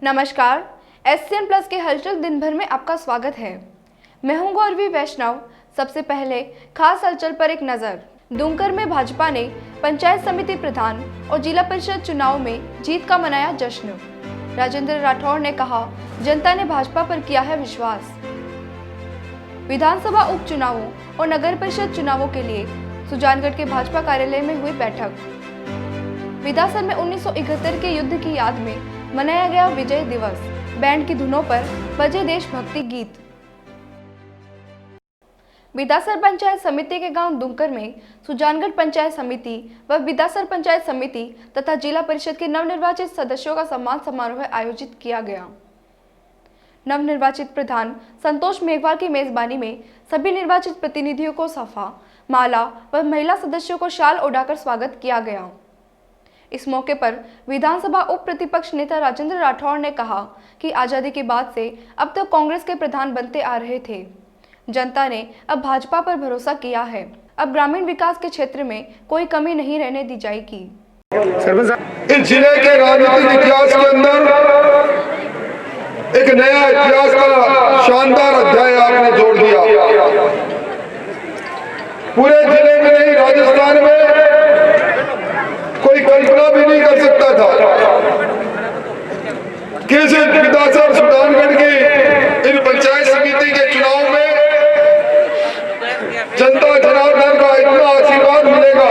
नमस्कार, SCN plus के हलचल दिन भर में आपका स्वागत है। मैं हूं गौरवी वैष्णव। सबसे पहले खास हलचल पर एक नजर। दुमकर में भाजपा ने पंचायत समिति प्रधान और जिला परिषद चुनाव में जीत का मनाया जश्न। राजेंद्र राठौड़ ने कहा, जनता ने भाजपा पर किया है विश्वास। विधानसभा उपचुनावों और नगर परिषद चुनावों के लिए सुजानगढ़ के भाजपा कार्यालय में हुई बैठक। विधानसभा में 1971 के युद्ध की याद में मनाया गया विजय दिवस। बैंड की धुनों पर बजे देशभक्ति गीत। विधासर पंचायत समिति के गांव दुमकर में सुजानगढ़ पंचायत समिति व विधासर पंचायत समिति तथा जिला परिषद के नवनिर्वाचित सदस्यों का सम्मान समारोह आयोजित किया गया। नवनिर्वाचित प्रधान संतोष मेघवाल की मेजबानी में सभी निर्वाचित प्रतिनिधियों को साफा, माला व महिला सदस्यों को शाल ओढ़ाकर स्वागत किया गया। इस मौके पर विधानसभा उप प्रतिपक्ष नेता राजेंद्र राठौड़ ने कहा कि आजादी के बाद से अब तक कांग्रेस के प्रधान बनते आ रहे थे। जनता ने अब भाजपा पर भरोसा किया है। अब ग्रामीण विकास के क्षेत्र में कोई कमी नहीं रहने दी जाएगी। इस जिले के राजनीतिक इतिहास के अंदर एक नया इतिहास का शानदार अध्याय आपने जोड़ दिया। पूरे जिले में नहीं, राजस्थान में कोई कल्पना भी नहीं कर सकता था कि इस विधानसभा सुजानगढ़ की इन पंचायत समिति के चुनाव में जनता जनार्दन का इतना आशीर्वाद मिलेगा।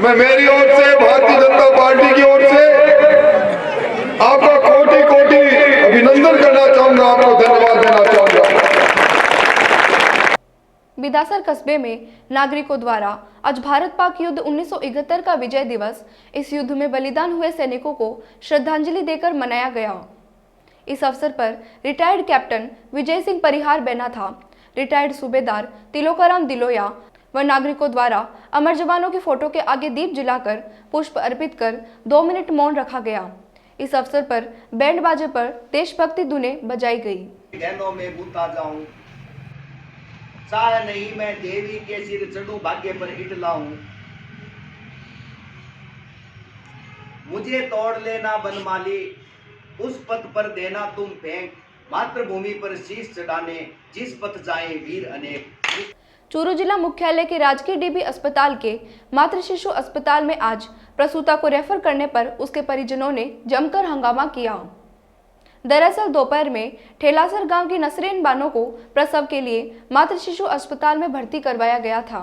मैं मेरी ओर से, भारतीय जनता पार्टी की ओर से आपका कोटि कोटि अभिनंदन करना चाहूंगा, आपको धन्यवाद देना चाहूंगा। बिदासर कस्बे में नागरिकों द्वारा आज भारत पाक युद्ध 1971 का विजय दिवस, इस युद्ध में बलिदान हुए सैनिकों को श्रद्धांजलि देकर मनाया गया। इस अवसर पर रिटायर्ड कैप्टन विजय सिंह परिहार बैना था, रिटायर्ड सूबेदार तिलोकाराम दिलोया व नागरिकों द्वारा अमर जवानों की फोटो के आगे दीप जलाकर पुष्प अर्पित कर 2 मिनट मौन रखा गया। इस अवसर पर बैंड बाजे पर देशभक्ति धुनें बजाई गई। चाह नहीं मैं देवी के सिर चढ़ूं, भाग्य पर इट लाऊं। मुझे तोड़ लेना बनमाली, उस पथ पर देना तुम फेंक। मातृभूमि पर शीश चढ़ाने जिस पथ जाए वीर अनेक। चूरू जिला मुख्यालय के राजकीय डीबी अस्पताल के मातृ शिशु अस्पताल में आज प्रसूता को रेफर करने पर उसके परिजनों ने जमकर हंगामा किया। दरअसल दोपहर में ठेलासर गांव की नसरीन बानो को प्रसव के लिए मातृ शिशु अस्पताल में भर्ती करवाया गया था।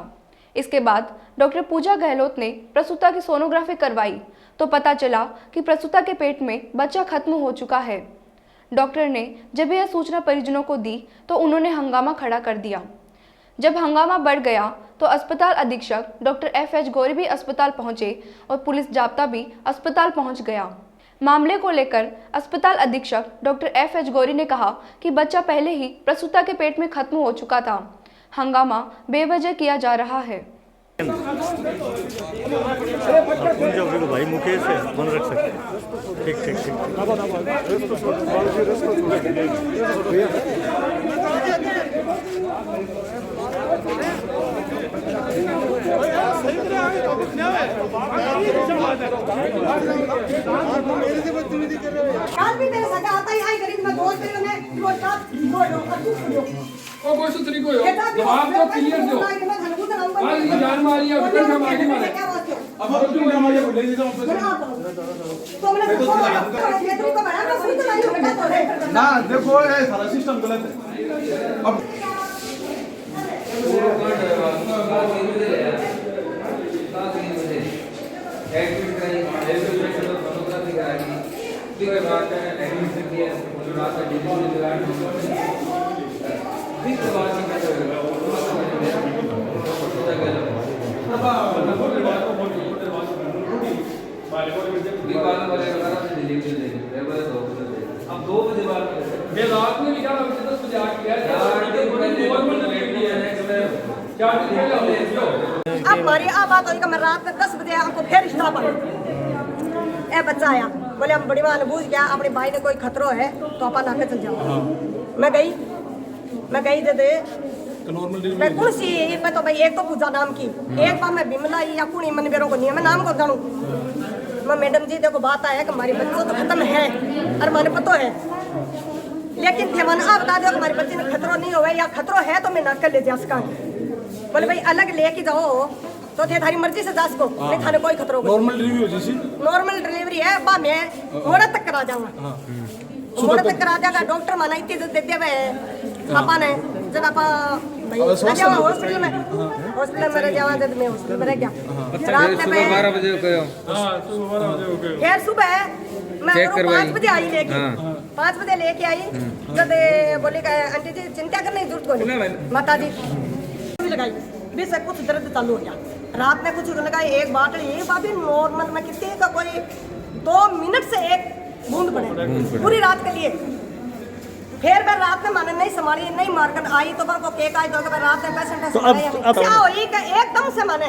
इसके बाद डॉक्टर पूजा गहलोत ने प्रसूता की सोनोग्राफी करवाई तो पता चला कि प्रसूता के पेट में बच्चा खत्म हो चुका है। डॉक्टर ने जब यह सूचना परिजनों को दी तो उन्होंने हंगामा खड़ा कर दिया। जब हंगामा बढ़ गया तो अस्पताल अधीक्षक डॉक्टर FH गौरी भी अस्पताल पहुंचे और पुलिस जाब्ता भी अस्पताल पहुंच गया। मामले को लेकर अस्पताल अधीक्षक डॉक्टर FH गौरी ने कहा कि बच्चा पहले ही प्रसूता के पेट में खत्म हो चुका था। हंगामा बेवजह किया जा रहा है। भाई मुकेश है, फोन रख सकते हैं। ठीक ठीक ठीक। काल भी मेरे सगा आता ही आई गरीब में दोस्त तेरे ने वो साथ बोलो तू सुनो ओ कोई तो तरीको हो जवाब तो क्लियर दो आज ये जान मारी है फिर हम आगे मारे अब तुम क्या मारे बोले दीजिए तो मैंने ये तरीको बना मैं सुन तो नहीं बेटा तो ना देखो, ये सारा सिस्टम गलत है। अब अब 2 बजे बाद ये रात में लिखा था 10 बजे आ गया क्या अब हमारी आ बात हुई कि मैं रात में 10 बजे हमको फिर स्टॉप ए बच्चा आया, बोले हम बड़ी मां ने बूझ गया अपने भाई ने कोई खतरो है तो अपन आके चल जाओ। मैं गई दे मैं कुर्सी तो भाई एक तो पूजा नाम की, एक बार मैं बिमला या कुणी मन बेरों को नहीं मैं नाम को जानू मैं मैडम जी देखो बात आया कि हमारी बच्चों तो खत्म है और माने पतो है, लेकिन थे मन आप बता दो हमारी बच्ची ने खतरो नहीं होवे या खतरो है तो मैं ना कर ले जा सका। बोले भाई अलग लेके जाओ तो थे थारी मर्जी से जा सको, नहीं थाने कोई खतरो। नॉर्मल डिलीवरी हो जैसी नॉर्मल डिलीवरी है बा मैं मोड़ा तक करा जाऊंगा, मोड़ा तक करा जाएगा। डॉक्टर माना इतनी इज्जत देते हुए आपा ने जब आप हॉस्पिटल में रह जावा जब मैं हॉस्पिटल में रह गया रात में 12 बजे खैर सुबह मैं 5 बजे आई लेके 5 बजे लेके आई जब बोले आंटी जी चिंता करने की जरूरत कोई माता जी लगाई भी सब कुछ दर्द चालू हो गया। रात में कुछ लगाई एक बाटली बाबी नॉर्मल में कितने का कोई 2 मिनट से एक बूंद पड़े पूरी रात के लिए। फिर मैं रात में माने नहीं संभाली नहीं मारकर आई तो को केक आई तो रात में पेशेंट क्या हुई एकदम से माने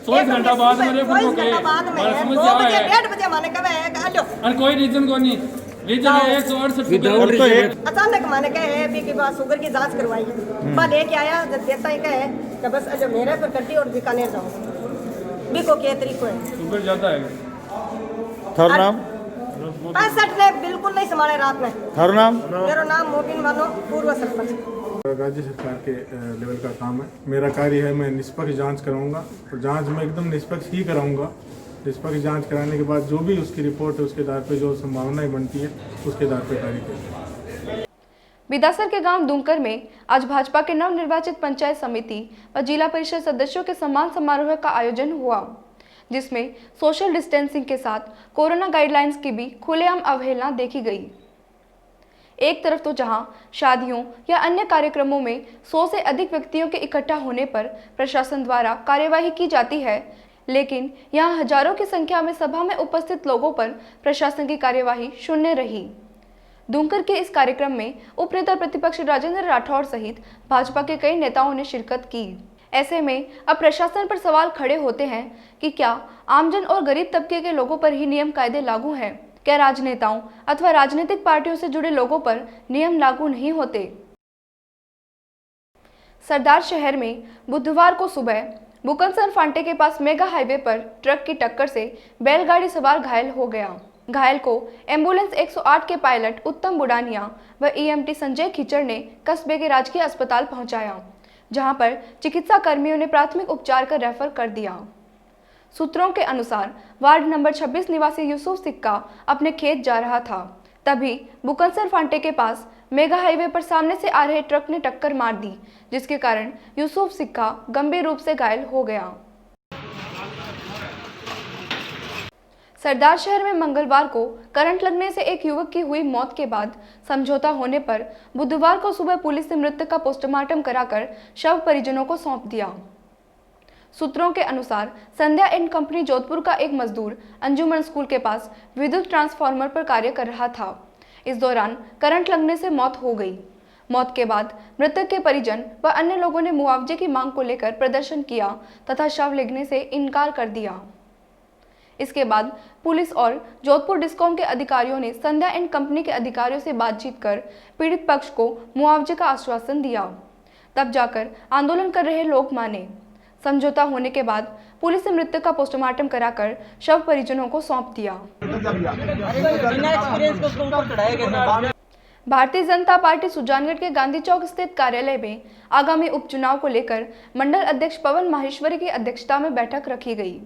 24 घंटा बाद में 24 घंटा बाद में 2 बजे 1:30 बजे माने कहे और कोई रीजन को नहीं, रीजन 168 अचानक माने कहे भी की बात शुगर की जांच करवाई बा लेके आया जब देता ही कहे कि बस अजो मेरे पर कट्टी और बीकानेर जाओ भी को क्या तरीको है शुगर ज्यादा है। थारा नाम? 65 ने बिल्कुल नहीं संभाले रात में। थारा नाम? मेरा नाम मोबिन मानो पूर्व सरपंच। राज्य सरकार के लेवल का काम है। मेरा कार्य है मैं निष्पक्ष जांच कराऊंगा और जांच में एकदम निष्पक्ष ही कराऊंगा। निष्पक्ष जांच कराने के बाद जो भी उसकी रिपोर्ट है उसके आधार पर जो संभावनाएं बनती है उसके आधार पर कार्य करेंगे। बिदासर के गांव दुंकर में आज भाजपा के नवनिर्वाचित पंचायत समिति व जिला परिषद सदस्यों के सम्मान समारोह का आयोजन हुआ, जिसमें सोशल डिस्टेंसिंग के साथ कोरोना गाइडलाइंस की भी खुलेआम अवहेलना देखी गई। एक तरफ तो जहां शादियों या अन्य कार्यक्रमों में 100 से अधिक व्यक्तियों के इकट्ठा होने पर प्रशासन द्वारा कार्यवाही की जाती है, लेकिन यहां हजारों की संख्या में सभा में उपस्थित लोगों पर प्रशासन की कार्यवाही शून्य रही। दुंकर के इस कार्यक्रम में उपनेता प्रतिपक्ष राजेंद्र राठौड़ सहित भाजपा के कई नेताओं ने शिरकत की। ऐसे में अब प्रशासन पर सवाल खड़े होते हैं कि क्या आमजन और गरीब तबके के लोगों पर ही नियम कायदे लागू हैं? क्या राजनेताओं अथवा राजनीतिक पार्टियों से जुड़े लोगों पर नियम लागू नहीं होते? सरदार शहर में बुधवार को सुबह बुकनसर फांटे के पास मेगा हाईवे पर ट्रक की टक्कर से बैलगाड़ी सवार घायल हो गया। घायल को एम्बुलेंस 108 के पायलट उत्तम बुडानिया व ईएमटी संजय खिचड़ ने कस्बे के राजकीय अस्पताल पहुंचाया, जहां पर चिकित्सा कर्मियों ने प्राथमिक उपचार कर रेफर कर दिया। सूत्रों के अनुसार वार्ड नंबर 26 निवासी यूसुफ सिक्का अपने खेत जा रहा था, तभी बुकनसर फांटे के पास मेगा हाईवे पर सामने से आ रहे ट्रक ने टक्कर मार दी, जिसके कारण यूसुफ सिक्का गंभीर रूप से घायल हो गया। सरदार शहर में मंगलवार को करंट लगने से एक युवक की हुई मौत के बाद समझौता होने पर बुधवार को सुबह पुलिस ने मृतक का पोस्टमार्टम कराकर शव परिजनों को सौंप दिया। सूत्रों के अनुसार संध्या एंड कंपनी जोधपुर का एक मजदूर अंजुमन स्कूल के पास विद्युत ट्रांसफार्मर पर कार्य कर रहा था। इस दौरान करंट लगने से मौत हो गई। मौत के बाद मृतक के परिजन व अन्य लोगों ने मुआवजे की मांग को लेकर प्रदर्शन किया तथा शव लेने से इनकार कर दिया। इसके बाद पुलिस और जोधपुर डिस्कॉम के अधिकारियों ने संध्या एंड कंपनी के अधिकारियों से बातचीत कर पीड़ित पक्ष को मुआवजे का आश्वासन दिया। तब जाकर आंदोलन कर रहे लोग माने। समझौता होने के बाद पुलिस ने मृतक का पोस्टमार्टम कराकर शव परिजनों को सौंप दिया। भारतीय जनता पार्टी सुजानगढ़ के गांधी चौक स्थित कार्यालय में आगामी उपचुनाव को लेकर मंडल अध्यक्ष पवन माहेश्वरी की अध्यक्षता में बैठक रखी गई।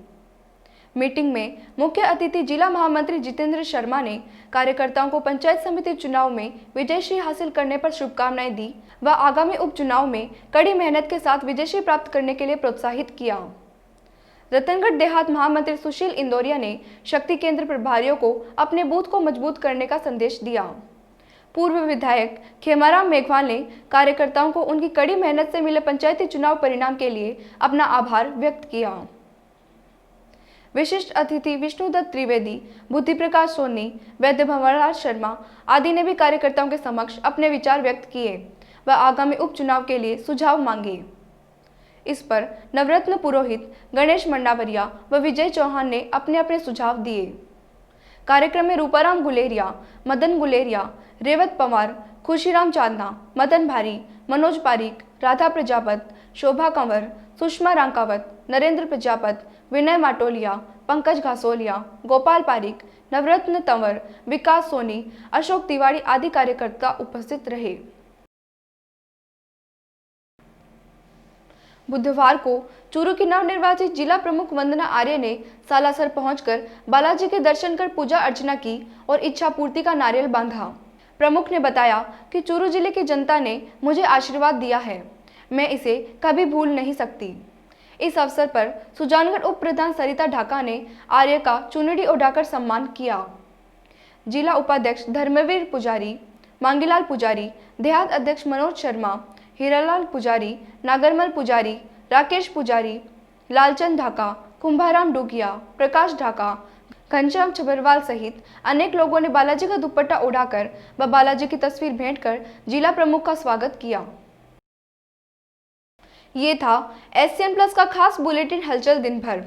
मीटिंग में मुख्य अतिथि जिला महामंत्री जितेंद्र शर्मा ने कार्यकर्ताओं को पंचायत समिति चुनाव में विजयश्री हासिल करने पर शुभकामनाएं दी व आगामी उपचुनाव में कड़ी मेहनत के साथ विजयश्री प्राप्त करने के लिए प्रोत्साहित किया। रतनगढ़ देहात महामंत्री सुशील इंदौरिया ने शक्ति केंद्र प्रभारियों को अपने बूथ को मजबूत करने का संदेश दिया। पूर्व विधायक खेमाराम मेघवाल ने कार्यकर्ताओं को उनकी कड़ी मेहनत से मिले पंचायती चुनाव परिणाम के लिए अपना आभार व्यक्त किया। विशिष्ट अतिथि विष्णुदत्त त्रिवेदी, बुद्धि प्रकाश सोनी, वैद्य भंवरलाल शर्मा आदि ने भी कार्यकर्ताओं के समक्ष अपने विचार व्यक्त किए व आगामी उपचुनाव के लिए सुझाव मांगे। इस पर नवरत्न पुरोहित, गणेश मंडावरिया व विजय चौहान ने अपने अपने सुझाव दिए। कार्यक्रम में रूपाराम गुलेरिया, मदन गुलेरिया, रेवत पवार, खुशीराम चांदना, मदन भारी, मनोज पारीक, राधा प्रजापत, शोभा कंवर, सुषमा रांकावत, नरेंद्र प्रजापत, विनय माटोलिया, पंकज घासोलिया, गोपाल पारिक, नवरत्न तंवर, विकास सोनी, अशोक तिवारी आदि कार्यकर्ता उपस्थित रहे। बुधवार को चूरू की नवनिर्वाचित जिला प्रमुख वंदना आर्य ने सालासर पहुंचकर बालाजी के दर्शन कर पूजा अर्चना की और इच्छा पूर्ति का नारियल बांधा। प्रमुख ने बताया कि चूरू जिले की जनता ने मुझे आशीर्वाद दिया है, मैं इसे कभी भूल नहीं सकती। इस अवसर पर सुजानगढ़ उप प्रधान सरिता ढाका ने आर्य का चुनरी उठाकर सम्मान किया। जिला उपाध्यक्ष धर्मवीर पुजारी, मांगीलाल पुजारी, देहात अध्यक्ष मनोज शर्मा, हीरालाल पुजारी, नागरमल पुजारी, राकेश पुजारी, लालचंद ढाका, कुंभाराम डोगिया, प्रकाश ढाका, घनश्याम छबरवाल सहित अनेक लोगों ने बालाजी का दुपट्टा उड़ाकर व बालाजी की तस्वीर भेंट कर जिला प्रमुख का स्वागत किया। ये था SCN प्लस का खास बुलेटिन हलचल दिन भर।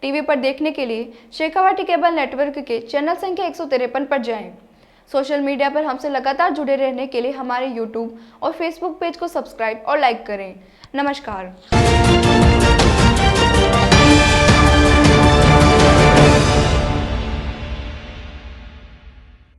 टीवी पर देखने के लिए शेखावाटी केबल नेटवर्क के चैनल संख्या 153 पर जाएं। सोशल मीडिया पर हमसे लगातार जुड़े रहने के लिए हमारे YouTube और Facebook पेज को सब्सक्राइब और लाइक करें। नमस्कार।